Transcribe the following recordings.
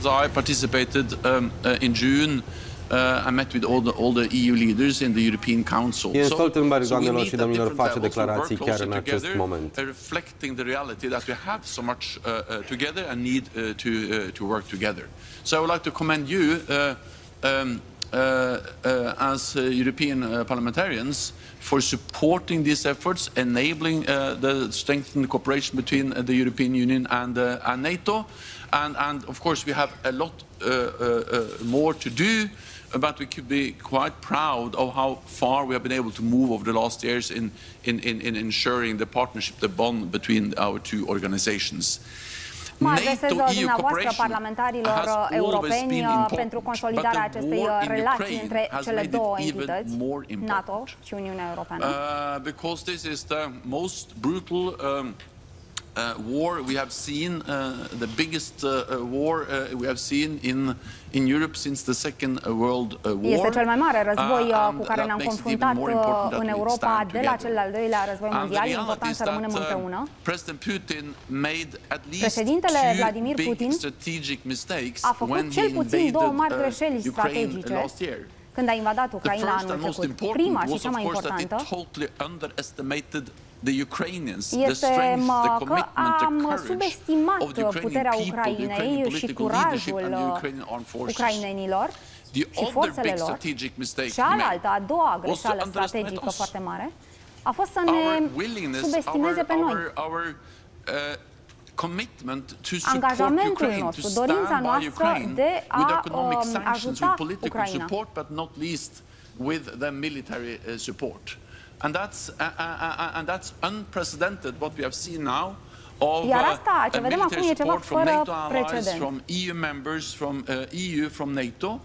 I participated in June. I met with all the EU leaders in the European Council. Stoltenberg, doamnelor și domnilor, face declarații chiar în acest moment. Reflecting the reality that we have so much together and need to work together. So I would like to commend you as European parliamentarians for supporting these efforts, enabling the strengthened cooperation between the European Union and NATO. And of course we have a lot more to do, but we could be quite proud of how far we have been able to move over the last years in ensuring the partnership, the bond between our two organizations. Mă adresez dumneavoastră parlamentarilor europeni pentru consolidarea acestei relații între cele două entități, NATO și Uniunea Europeană. Because this is the most brutal war we have seen, the biggest war we have seen in Europe since the Second World War. Este cel mai mare război cu care ne-am confruntat în Europa de la cel de-al doilea război mondial. E important să rămânem împreună. Președintele Vladimir Putin a făcut cel puțin două mari greșeli strategice când a invadat Ucraina anul trecut. Prima și cea mai importantă este că am subestimat puterea Ucrainei și curajul ucrainenilor și forțele lor. Cealaltă, a doua greșeală strategică foarte mare, a fost să ne subestimeze pe noi. Angajamentul nostru, dorința noastră de a ajuta Ucraina. And that's unprecedented what we have seen now Iar asta ce vedem acum e ceva fără precedent. From EU members, from EU, from NATO,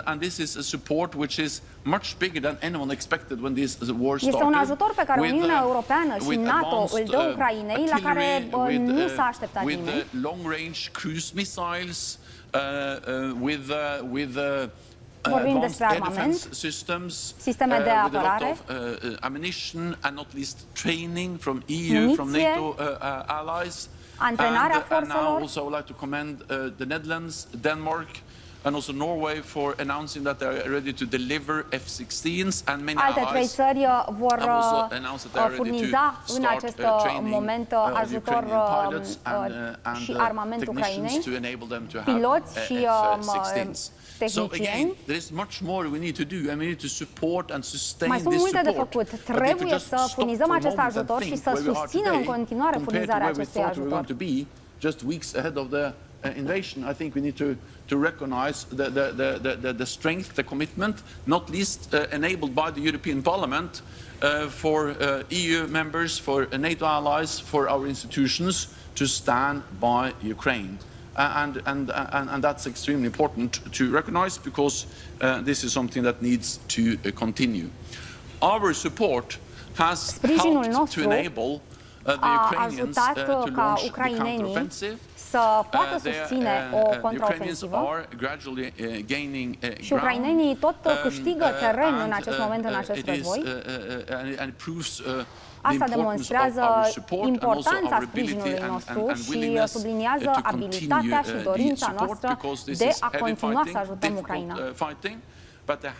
and this is a support which is much bigger than anyone expected when this war started. Este un ajutor pe care Uniunea Europeană și NATO îl dă Ucrainei, la care nu s-a așteptat nimeni. With long-range cruise missiles, with vorbim despre armament, sisteme de apărare, muniție, antrenarea forțelor. And also Norway for announcing that they are ready to deliver F-16s and many allies. Alte trei țări vor furniza în acest moment ajutor și armament Ucrainei, piloți și tehnicieni. Mai sunt multe de făcut. Trebuie să furnizăm acest ajutor și să susținem în continuare furnizarea acestui ajutor. Just weeks ahead of the invasion, I think we need to recognize the strength, the commitment, not least enabled by the European Parliament for EU members, for NATO allies, for our institutions to stand by Ukraine. And that's extremely important to recognize because this is something that needs to continue. Our support has helped to enable the Ukrainians to launch the counteroffensive. Să poată susține o contraofensivă și ucrainenii tot câștigă teren în acest moment, în acest război. Asta demonstrează importanța sprijinului nostru și subliniază abilitatea și dorința noastră de a continua să ajutăm Ucraina.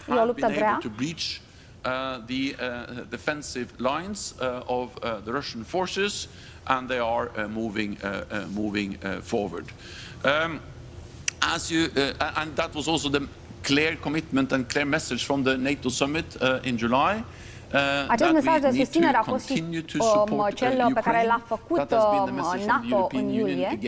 E o luptă grea. The defensive lines of the Russian forces, and they are moving forward. And that was also the clear commitment and clear message from the NATO summit in July. Acest mesaj de susținere a fost și cel pe care l-a făcut NATO în iulie.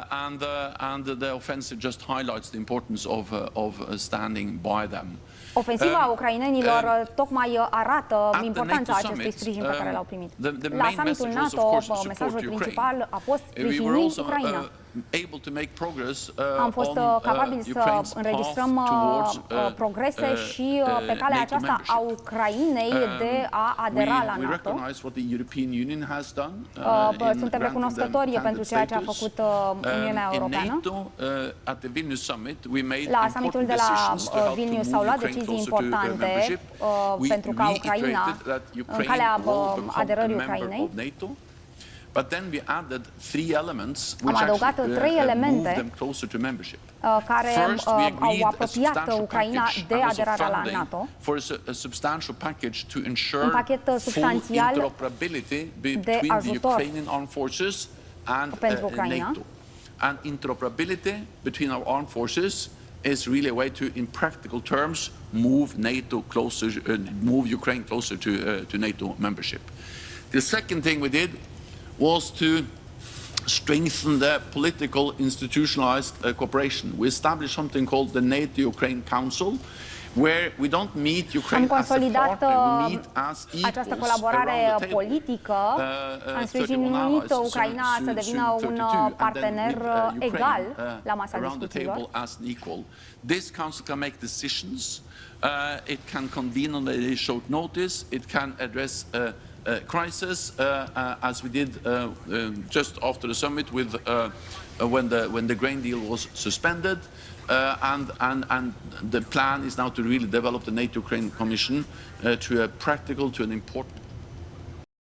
And the offensive just highlights the importance of standing by them. Ofensiva ucrainenilor tocmai arată importanța acestui sprijin pe care l-au primit. La summitul NATO, mesajul principal a fost sprijini Ucraina. Am fost capabili să înregistrăm progrese și pe calea aceasta a Ucrainei de a adera la NATO. Suntem recunoscători pentru ceea ce a făcut Uniunea Europeană. La summitul de la Vilnius s-au luat decizii importante pentru ca Ucraina, în calea aderării Ucrainei. But then we added three elements which actually moved them closer to membership. First, we agreed a substantial package and also funding for a substantial package to ensure full interoperability between the Ukrainian armed forces and NATO. And interoperability between our armed forces is really a way to, in practical terms, move NATO closer, move Ukraine closer to NATO membership. The second thing we did was to strengthen the political institutionalized cooperation. We established something called the NATO-Ukraine Council, where we don't meet Ukraine as a partner, we meet as equals around the table. Am sprijinit Ucraina să devină un partener egal la masa discuțiilor. This council can make decisions, it can convene on a short notice, it can address crisis, as we did just after the summit with when the grain deal was suspended, and the plan is now to really develop the NATO-Ukraine Commission to a practical, to an important